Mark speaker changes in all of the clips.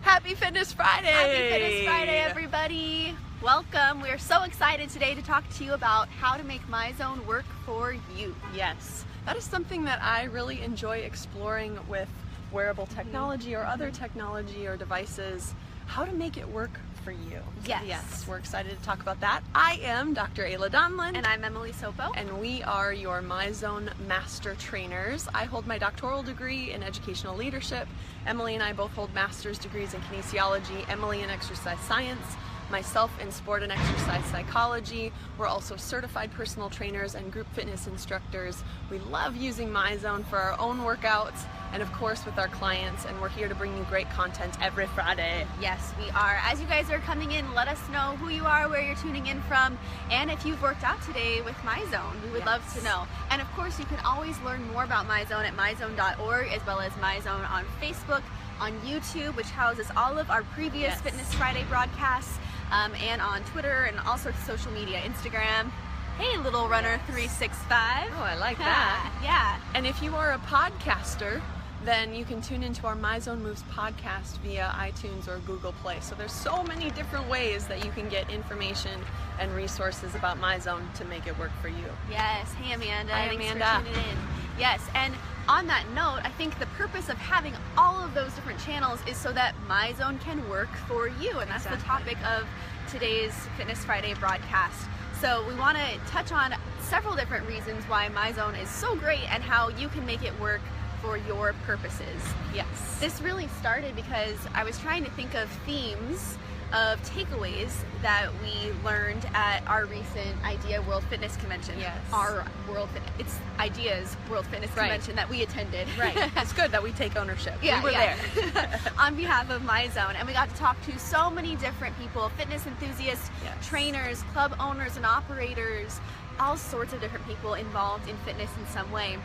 Speaker 1: Happy Fitness Friday!
Speaker 2: Happy Fitness Friday, everybody! Welcome. We're so excited today to talk to you about how to make Myzone work for you.
Speaker 1: Yes, that is something that I really enjoy exploring with wearable technology or other technology or devices, how to make it work for you.
Speaker 2: Yes.
Speaker 1: We're excited to talk about that. I am Dr. Ayla Donlin.
Speaker 2: And I'm Emily Sopo.
Speaker 1: And we are your Myzone Master Trainers. I hold my doctoral degree in educational leadership. Emily and I both hold master's degrees in kinesiology, Emily in exercise science, myself in sport and exercise psychology. We're also certified personal trainers and group fitness instructors. We love using Myzone for our own workouts and of course with our clients, and we're here to bring you great content every Friday.
Speaker 2: Yes, we are. As you guys are coming in, let us know who you are, where you're tuning in from, and if you've worked out today with Myzone. We would love to know. And of course, you can always learn more about Myzone at myzone.org, as well as Myzone on Facebook, on YouTube, which houses all of our previous Fitness Friday broadcasts, and on Twitter and all sorts of social media, Instagram. Hey, Little Runner 365.
Speaker 1: Oh, I like that.
Speaker 2: Yeah.
Speaker 1: And if you are a podcaster, then you can tune into our Myzone Moves podcast via iTunes or Google Play. So there's so many different ways that you can get information and resources about Myzone to make it work for you.
Speaker 2: Yes. Hey, Amanda.
Speaker 1: Hi,
Speaker 2: Thanks
Speaker 1: Amanda.
Speaker 2: for tuning in. Yes, and on that note, I think the purpose of having all of those different channels is so that Myzone can work for you, and that's the topic of today's Fitness Friday broadcast. So we want to touch on several different reasons why Myzone is so great and how you can make it work for your purposes.
Speaker 1: Yes.
Speaker 2: This really started because I was trying to think of themes of takeaways that we learned at our recent Idea World Fitness Convention.
Speaker 1: Yes.
Speaker 2: It's Ideas World Fitness Convention that we attended.
Speaker 1: Right. It's good that we take ownership.
Speaker 2: Yeah,
Speaker 1: we were there.
Speaker 2: On behalf of Myzone, and we got to talk to so many different people, fitness enthusiasts, trainers, club owners and operators, all sorts of different people involved in fitness in some way.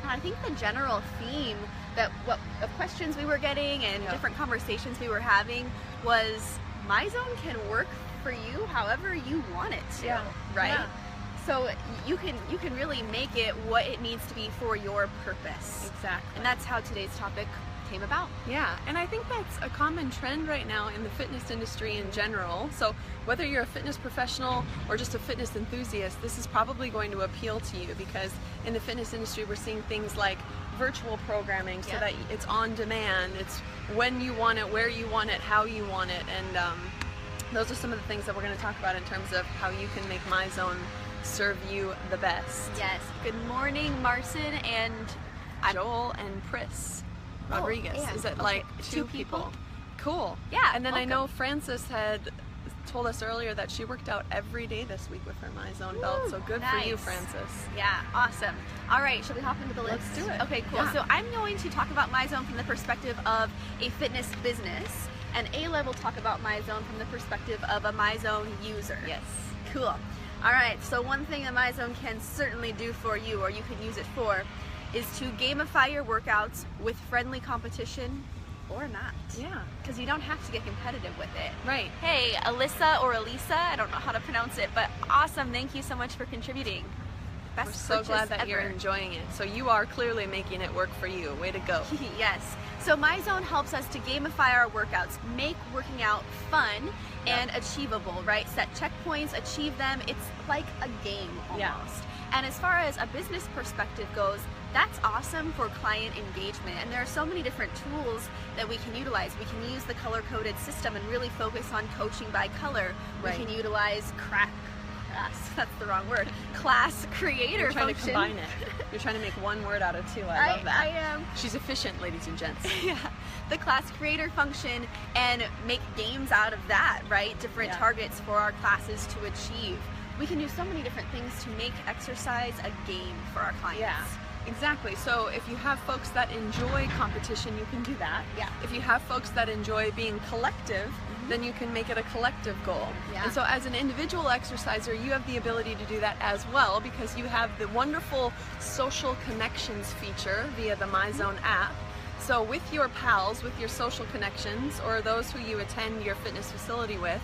Speaker 2: And I think the general theme of questions we were getting and different conversations we were having was Myzone can work for you however you want it to, right? Yeah. So you can really make it what it needs to be for your purpose.
Speaker 1: Exactly.
Speaker 2: And that's how today's topic came about.
Speaker 1: Yeah, and I think that's a common trend right now in the fitness industry in general. So whether you're a fitness professional or just a fitness enthusiast, this is probably going to appeal to you, because in the fitness industry we're seeing things like virtual programming, so that it's on demand, it's when you want it, where you want it, how you want it, and those are some of the things that we're going to talk about in terms of how you can make Myzone serve you the best.
Speaker 2: Yes. Good morning, Marcin and
Speaker 1: Joel and Pris Rodriguez. Is it like two people? Cool.
Speaker 2: Yeah.
Speaker 1: And then I know Frances had told us earlier that she worked out every day this week with her Myzone belt, so good for you, Frances.
Speaker 2: Yeah, awesome. All right, shall we hop into the list?
Speaker 1: Let's do it.
Speaker 2: Okay, cool.
Speaker 1: Yeah.
Speaker 2: So I'm going to talk about Myzone from the perspective of a fitness business, and Ayla will talk about Myzone from the perspective of a Myzone user.
Speaker 1: Yes.
Speaker 2: Cool. All right, so one thing that Myzone can certainly do for you, or you can use it for, is to gamify your workouts with friendly competition or not.
Speaker 1: Yeah.
Speaker 2: Because you don't have to get competitive with it.
Speaker 1: Right.
Speaker 2: Hey, Alyssa or Elisa, I don't know how to pronounce it, but awesome. Thank you so much for contributing. Best
Speaker 1: We're so glad that you're enjoying it. So you are clearly making it work for you. Way to go.
Speaker 2: Yes. So Myzone helps us to gamify our workouts, make working out fun and achievable, right? Set checkpoints, achieve them. It's like a game almost.
Speaker 1: Yeah.
Speaker 2: And as far as a business perspective goes, that's awesome for client engagement. And there are so many different tools that we can utilize. We can use the color-coded system and really focus on coaching by color.
Speaker 1: Right.
Speaker 2: We can utilize that's the wrong word. Class creator function.
Speaker 1: You're trying to combine it. You're trying to make one word out of two. I love that.
Speaker 2: I am.
Speaker 1: She's efficient, ladies and gents.
Speaker 2: Yeah. The class creator function, and make games out of that, right? Different targets for our classes to achieve. We can do so many different things to make exercise a game for our clients.
Speaker 1: Yeah. Exactly. So if you have folks that enjoy competition, you can do that.
Speaker 2: Yeah.
Speaker 1: If you have folks that enjoy being collective, then you can make it a collective goal.
Speaker 2: Yeah.
Speaker 1: And so as an individual exerciser, you have the ability to do that as well, because you have the wonderful social connections feature via the Myzone app. So with your pals, with your social connections, or those who you attend your fitness facility with,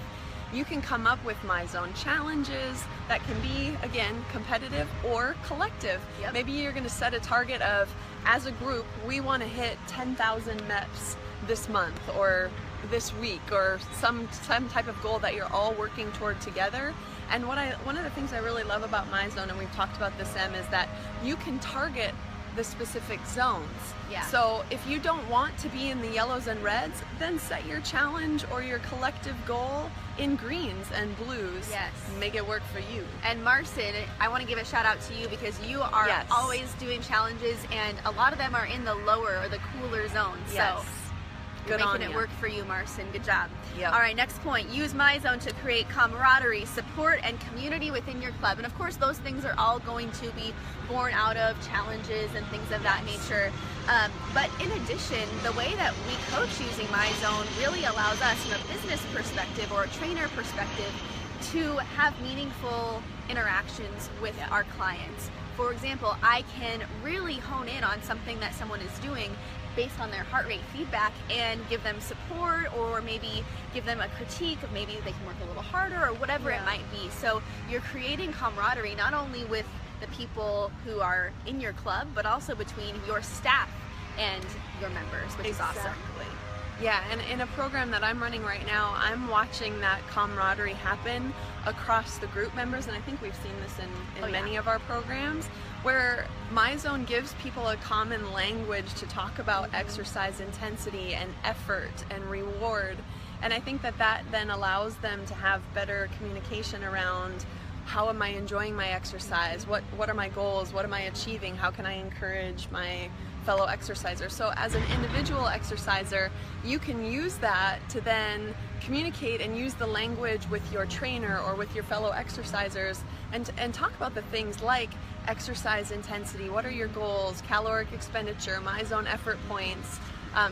Speaker 1: you can come up with Myzone challenges that can be, again, competitive or collective.
Speaker 2: Yep.
Speaker 1: Maybe you're going to set a target of, as a group, we want to hit 10,000 MEPs this month, or this week, or some type of goal that you're all working toward together. And one of the things I really love about Myzone, and we've talked about this, Em, is that you can target the specific zones.
Speaker 2: Yeah.
Speaker 1: So if you don't want to be in the yellows and reds, then set your challenge or your collective goal in greens and blues.
Speaker 2: Yes.
Speaker 1: Make it work for you.
Speaker 2: And Marcin, I want to give a shout out to you because you are
Speaker 1: Yes.
Speaker 2: always doing challenges, and a lot of them are in the lower or the cooler zones.
Speaker 1: Yes.
Speaker 2: So
Speaker 1: Good
Speaker 2: you're
Speaker 1: on
Speaker 2: making it
Speaker 1: ya.
Speaker 2: work for you, Marcin. Good job.
Speaker 1: Yep.
Speaker 2: All right, next point. Use Myzone to create camaraderie, support, and community within your club. And of course, those things are all going to be born out of challenges and things of that nature. But in addition, the way that we coach using Myzone really allows us, from a business perspective or a trainer perspective, to have meaningful interactions with our clients. For example, I can really hone in on something that someone is doing based on their heart rate feedback and give them support, or maybe give them a critique of maybe they can work a little harder or whatever it might be. So you're creating camaraderie not only with the people who are in your club, but also between your staff and your members, which is awesome.
Speaker 1: Yeah, and in a program that I'm running right now, I'm watching that camaraderie happen across the group members, and I think we've seen this in many of our programs, where Myzone gives people a common language to talk about exercise intensity and effort and reward. And I think that then allows them to have better communication around, how am I enjoying my exercise? What are my goals? What am I achieving? How can I encourage my fellow exerciser? So as an individual exerciser, you can use that to then communicate and use the language with your trainer or with your fellow exercisers, and talk about the things like exercise intensity, what are your goals, caloric expenditure, Myzone effort points.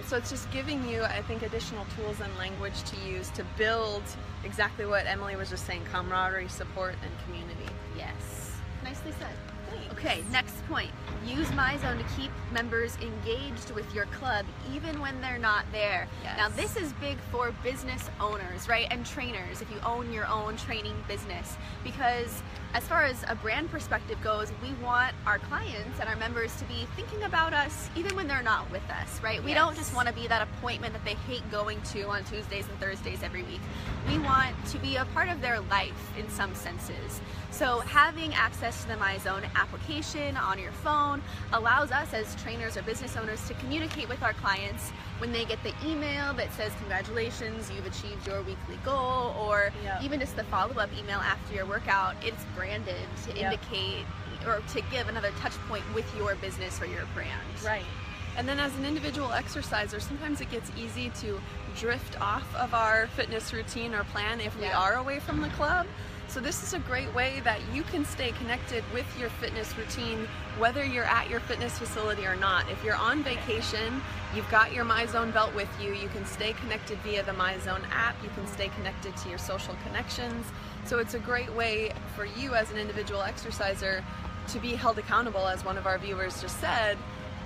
Speaker 1: So it's just giving you, I think, additional tools and language to use to build exactly what Emily was just saying, camaraderie, support, and community.
Speaker 2: Yes. Nicely said.
Speaker 1: Thanks.
Speaker 2: Okay, next point. Use Myzone to keep members engaged with your club even when they're not there.
Speaker 1: Yes.
Speaker 2: Now this is big for business owners, right? And trainers, if you own your own training business. Because as far as a brand perspective goes, we want our clients and our members to be thinking about us even when they're not with us, right? We don't just want to be that appointment that they hate going to on Tuesdays and Thursdays every week. We want to be a part of their life in some senses. So having access to the Myzone application on your phone allows us as trainers or business owners to communicate with our clients when they get the email that says, congratulations, you've achieved your weekly goal, or even just the follow-up email after your workout. It's branded to indicate or to give another touch point with your business or your brand.
Speaker 1: Right. And then as an individual exerciser, sometimes it gets easy to drift off of our fitness routine or plan if we are away from the club. So this is a great way that you can stay connected with your fitness routine whether you're at your fitness facility or not. If you're on vacation, you've got your Myzone belt with you, you can stay connected via the Myzone app, you can stay connected to your social connections. So it's a great way for you as an individual exerciser to be held accountable, as one of our viewers just said,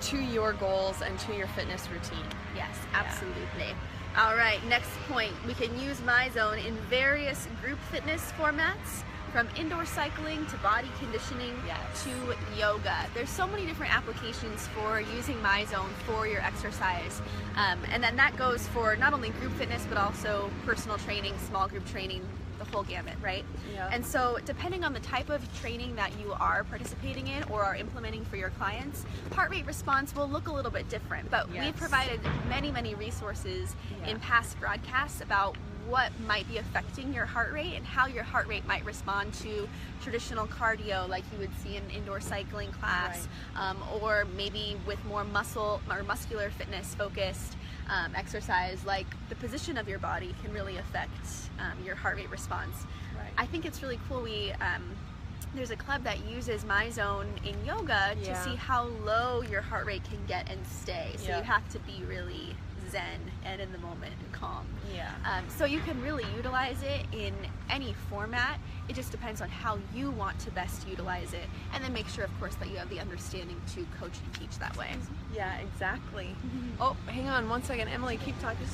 Speaker 1: to your goals and to your fitness routine.
Speaker 2: Yes, absolutely. All right, next point. We can use Myzone in various group fitness formats, from indoor cycling to body conditioning to yoga. There's so many different applications for using Myzone for your exercise. And then that goes for not only group fitness, but also personal training, small group training, the whole gamut, right?
Speaker 1: Yeah.
Speaker 2: And so depending on the type of training that you are participating in or are implementing for your clients, heart rate response will look a little bit different. But we've provided many resources in past broadcasts about what might be affecting your heart rate and how your heart rate might respond to traditional cardio like you would see in an indoor cycling class, or maybe with more muscle or muscular fitness focused exercise, like the position of your body can really affect your heart rate response. I think it's really cool. There's a club that uses Myzone in yoga to see how low your heart rate can get and stay. So you have to be really zen and in the moment and calm. So you can really utilize it in any format. It just depends on how you want to best utilize it, and then make sure, of course, that you have the understanding to coach and teach that way.
Speaker 1: Yeah, exactly. Oh, hang on one second, Emily, keep talking.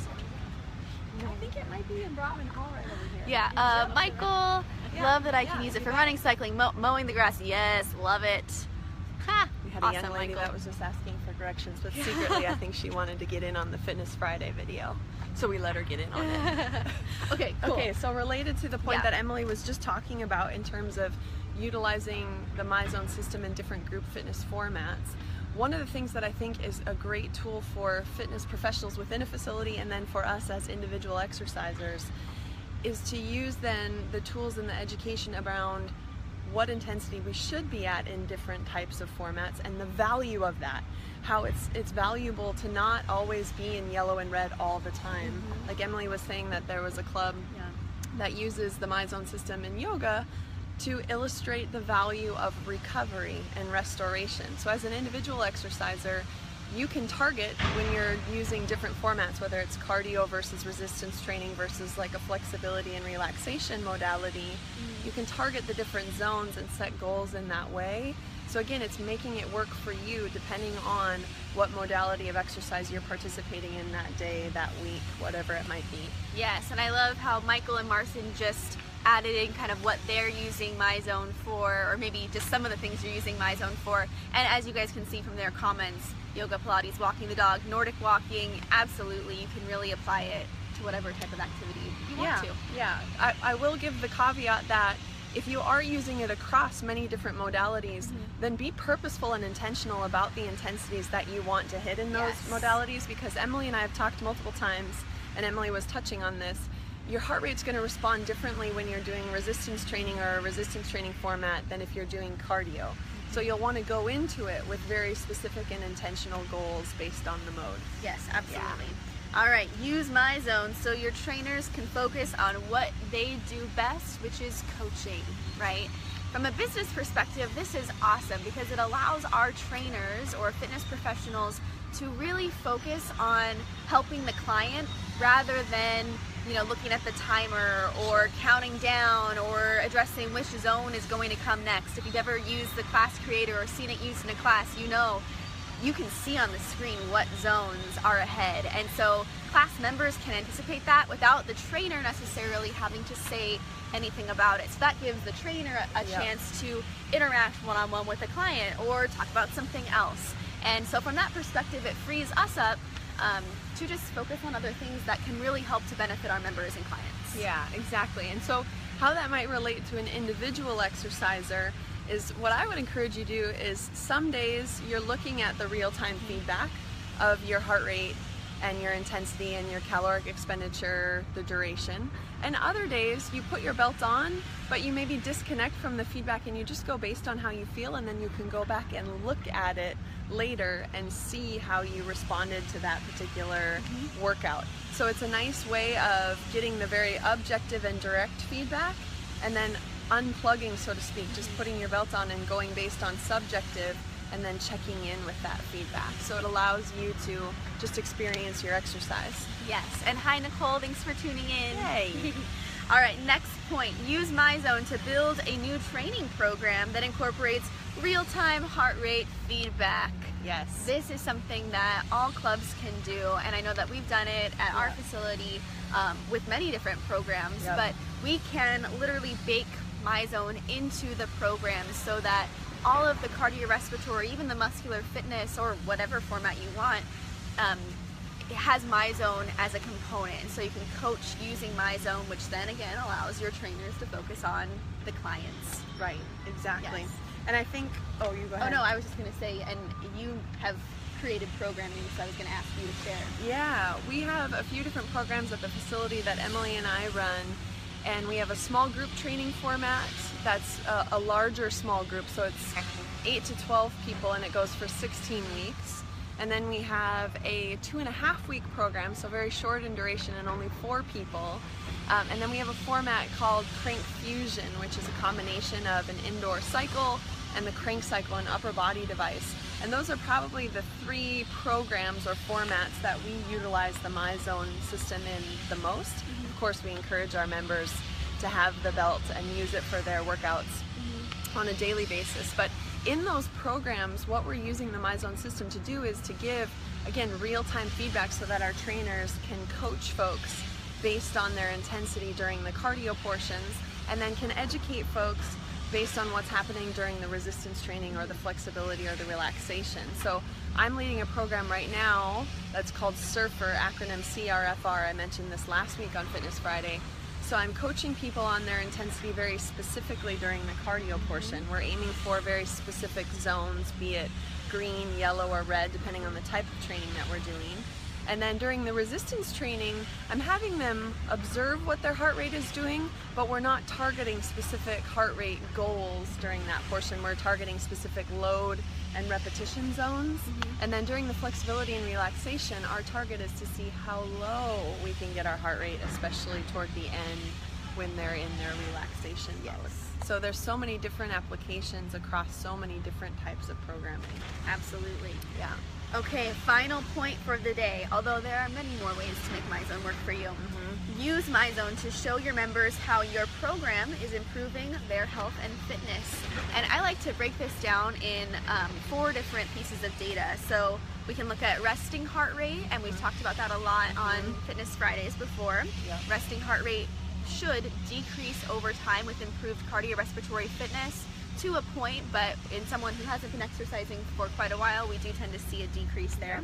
Speaker 1: I think it might be in Brahman Hall right over here.
Speaker 2: Michael, love that I can use it for running, cycling, mowing the grass. Yes, love it. Ha!
Speaker 1: We had
Speaker 2: Awesome,
Speaker 1: a young lady
Speaker 2: Michael.
Speaker 1: that was just asking for corrections, but secretly I think she wanted to get in on the Fitness Friday video. So we let her get in on it.
Speaker 2: Okay, cool.
Speaker 1: Okay, so related to the point
Speaker 2: Yeah.
Speaker 1: that Emily was just talking about in terms of utilizing the Myzone system in different group fitness formats, one of the things that I think is a great tool for fitness professionals within a facility and then for us as individual exercisers is to use then the tools and the education around what intensity we should be at in different types of formats and the value of that. How it's valuable to not always be in yellow and red all the time.
Speaker 2: Mm-hmm.
Speaker 1: Like Emily was saying that there was a club that uses the Myzone system in yoga to illustrate the value of recovery and restoration. So as an individual exerciser, you can target when you're using different formats, whether it's cardio versus resistance training versus like a flexibility and relaxation modality. You can target the different zones and set goals in that way. So again, it's making it work for you depending on what modality of exercise you're participating in that day, that week, whatever it might be.
Speaker 2: Yes, and I love how Michael and Marcin just added in kind of what they're using Myzone for, or maybe just some of the things you're using Myzone for. And as you guys can see from their comments, yoga, Pilates, walking the dog, Nordic walking, absolutely, you can really apply it to whatever type of activity you want to.
Speaker 1: Yeah, I will give the caveat that if you are using it across many different modalities, then be purposeful and intentional about the intensities that you want to hit in those modalities, because Emily and I have talked multiple times, and Emily was touching on this, your heart rate's going to respond differently when you're doing resistance training or a resistance training format than if you're doing cardio. So you'll want to go into it with very specific and intentional goals based on the mode.
Speaker 2: Yes, absolutely. All right, use Myzone so your trainers can focus on what they do best, which is coaching, right? From a business perspective, this is awesome because it allows our trainers or fitness professionals to really focus on helping the client rather than, you know, looking at the timer or counting down or addressing which zone is going to come next. If you've ever used the class creator or seen it used in a class, you know you can see on the screen what zones are ahead, and so class members can anticipate that without the trainer necessarily having to say anything about it. So that gives the trainer a chance to interact one-on-one with the client or talk about something else. And so from that perspective, it frees us up to just focus on other things that can really help to benefit our members and clients.
Speaker 1: Yeah, exactly. And so how that might relate to an individual exerciser is what I would encourage you to do is some days you're looking at the real-time feedback of your heart rate and your intensity and your caloric expenditure, the duration. And other days you put your belt on, but you maybe disconnect from the feedback and you just go based on how you feel, and then you can go back and look at it later and see how you responded to that particular workout. So it's a nice way of getting the very objective and direct feedback and then unplugging, so to speak, just putting your belt on and going based on subjective and then checking in with that feedback. So it allows you to just experience your exercise.
Speaker 2: Yes, and hi Nicole, thanks for tuning in.
Speaker 1: Hey.
Speaker 2: All right, next point, use Myzone to build a new training program that incorporates real-time heart rate feedback.
Speaker 1: Yes.
Speaker 2: This is something that all clubs can do, and I know that we've done it at our facility with many different programs, but we can literally bake Myzone into the program so that all of the cardiorespiratory, even the muscular fitness or whatever format you want, it has Myzone as a component. So you can coach using Myzone, which then again allows your trainers to focus on the clients.
Speaker 1: Right, exactly.
Speaker 2: Yes.
Speaker 1: And I think, oh, you go ahead.
Speaker 2: Oh no, I was just going to say, and you have created programming, so I was going to ask you to share.
Speaker 1: Yeah, we have a few different programs at the facility that Emily and I run, and we have a small group training format that's a larger small group, so it's 8 to 12 people and it goes for 16 weeks. And then we have a 2.5-week program, so very short in duration and only 4 people. And then we have a format called Crank Fusion, which is a combination of an indoor cycle and the crank cycle and upper body device. And those are probably the 3 programs or formats that we utilize the Myzone system in the most. Of course, we encourage our members to have the belt and use it for their workouts on a daily basis. But in those programs, what we're using the Myzone system to do is to give, again, real-time feedback so that our trainers can coach folks based on their intensity during the cardio portions, and then can educate folks based on what's happening during the resistance training or the flexibility or the relaxation. So I'm leading a program right now that's called Surfer, acronym CRFR. I mentioned this last week on Fitness Friday. So I'm coaching people on their intensity very specifically during the cardio portion. We're aiming for very specific zones, be it green, yellow, or red, depending on the type of training that we're doing. And then during the resistance training, I'm having them observe what their heart rate is doing, but we're not targeting specific heart rate goals during that portion. We're targeting specific load and repetition zones. And then during the flexibility and relaxation, our target is to see how low we can get our heart rate, especially toward the end when they're in their relaxation mode. So there's so many different applications across so many different types of programming.
Speaker 2: Absolutely.
Speaker 1: Yeah.
Speaker 2: Okay, final point for the day, although there are many more ways to make Myzone work for you. Use Myzone to show your members how your program is improving their health and fitness. And I like to break this down in 4 different pieces of data. So we can look at resting heart rate, and we've talked about that a lot on Fitness Fridays before. Resting heart rate should decrease over time with improved cardiorespiratory fitness to a point, but in someone who hasn't been exercising for quite a while, we do tend to see a decrease there.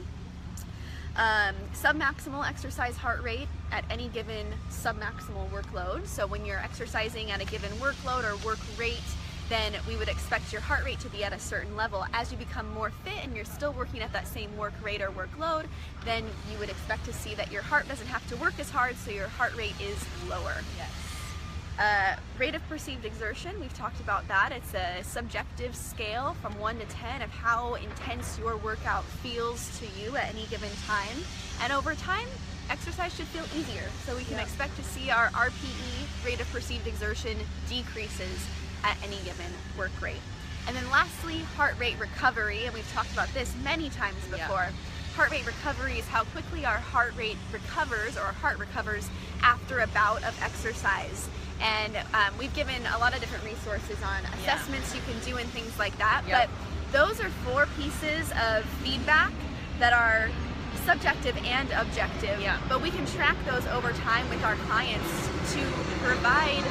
Speaker 2: Submaximal exercise heart rate at any given submaximal workload. So when you're exercising at a given workload or work rate, then we would expect your heart rate to be at a certain level. As you become more fit and you're still working at that same work rate or workload, then you would expect to see that your heart doesn't have to work as hard, so your heart rate is lower. Rate of perceived exertion, we've talked about that. It's a subjective scale from 1 to 10 of how intense your workout feels to you at any given time. And over time, exercise should feel easier. So we can expect to see our RPE, rate of perceived exertion, decreases at any given work rate. And then lastly, heart rate recovery, and we've talked about this many times before. Heart rate recovery is how quickly our heart rate recovers, or our heart recovers after a bout of exercise. And we've given a lot of different resources on assessments you can do and things like that. But those are 4 pieces of feedback that are subjective and objective. But we can track those over time with our clients to provide,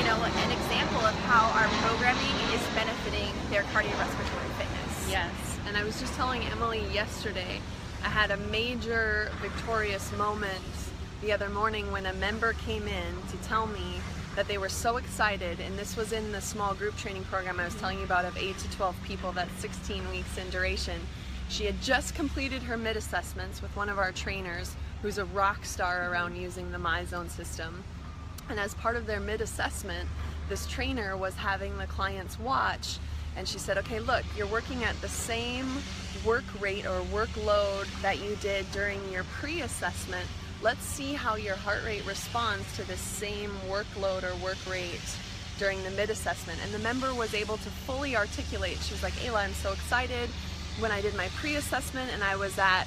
Speaker 2: you know, an example of how our programming is benefiting their cardiorespiratory fitness.
Speaker 1: Yes, and I was just telling Emily yesterday, I had a major victorious moment the other morning when a member came in to tell me that they were so excited, and this was in the small group training program I was telling you about of 8 to 12 people, that's 16 weeks in duration. She had just completed her mid-assessments with one of our trainers who's a rock star around using the Myzone system. And as part of their mid-assessment, this trainer was having the clients watch, and she said, okay, look, you're working at the same work rate or workload that you did during your pre-assessment. Let's see how your heart rate responds to the same workload or work rate during the mid-assessment. And the member was able to fully articulate. She was like, Ayla, I'm so excited. When I did my pre-assessment and I was at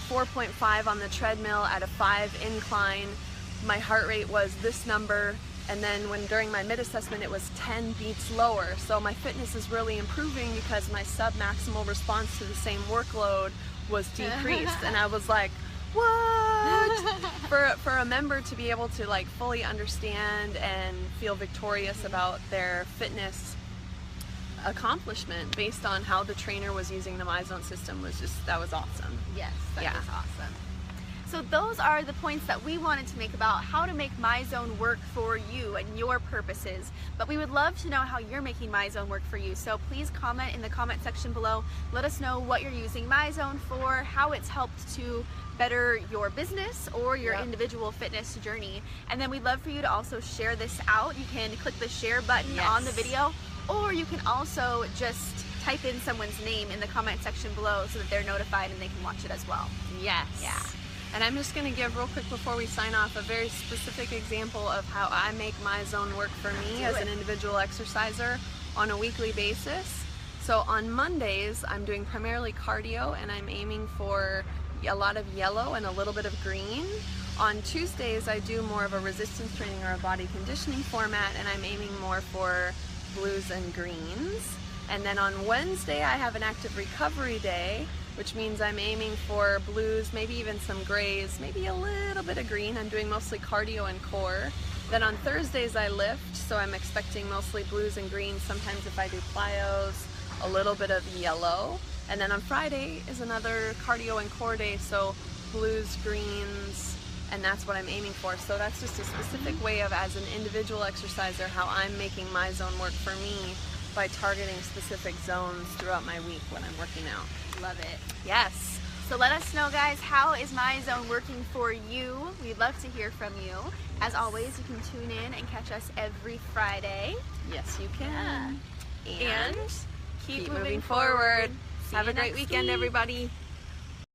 Speaker 1: 4.5 on the treadmill at a 5 incline, my heart rate was this number, and then during my mid-assessment it was 10 beats lower. So my fitness is really improving because my sub-maximal response to the same workload was decreased. And I was like, what? For a member to be able to like fully understand and feel victorious about their fitness accomplishment based on how the trainer was using the Myzone system was just, that was awesome.
Speaker 2: Yes, that was awesome. So those are the points that we wanted to make about how to make Myzone work for you and your purposes. But we would love to know how you're making Myzone work for you. So please comment in the comment section below. Let us know what you're using Myzone for, how it's helped to better your business or your individual fitness journey. And then we'd love for you to also share this out. You can click the share button on the video, or you can also just type in someone's name in the comment section below so that they're notified and they can watch it as well.
Speaker 1: Yes. Yeah. And I'm just going to give real quick before we sign off a very specific example of how I make Myzone work for me as an individual exerciser on a weekly basis. So on Mondays, I'm doing primarily cardio, and I'm aiming for a lot of yellow and a little bit of green. On Tuesdays, I do more of a resistance training or a body conditioning format, and I'm aiming more for blues and greens. And then on Wednesday, I have an active recovery day, which means I'm aiming for blues, maybe even some grays, maybe a little bit of green. I'm doing mostly cardio and core. Then on Thursdays I lift, so I'm expecting mostly blues and greens. Sometimes if I do plyos, a little bit of yellow. And then on Friday is another cardio and core day, so blues, greens, and that's what I'm aiming for. So that's just a specific way of, as an individual exerciser, how I'm making Myzone work for me by targeting specific zones throughout my week when I'm working out.
Speaker 2: Love it.
Speaker 1: Yes.
Speaker 2: So let us know, guys, how is Myzone working for you? We'd love to hear from you. As always, you can tune in and catch us every Friday.
Speaker 1: Yes, you can.
Speaker 2: And keep moving
Speaker 1: forward.
Speaker 2: See
Speaker 1: Have
Speaker 2: you
Speaker 1: a great
Speaker 2: next
Speaker 1: weekend,
Speaker 2: week.
Speaker 1: everybody.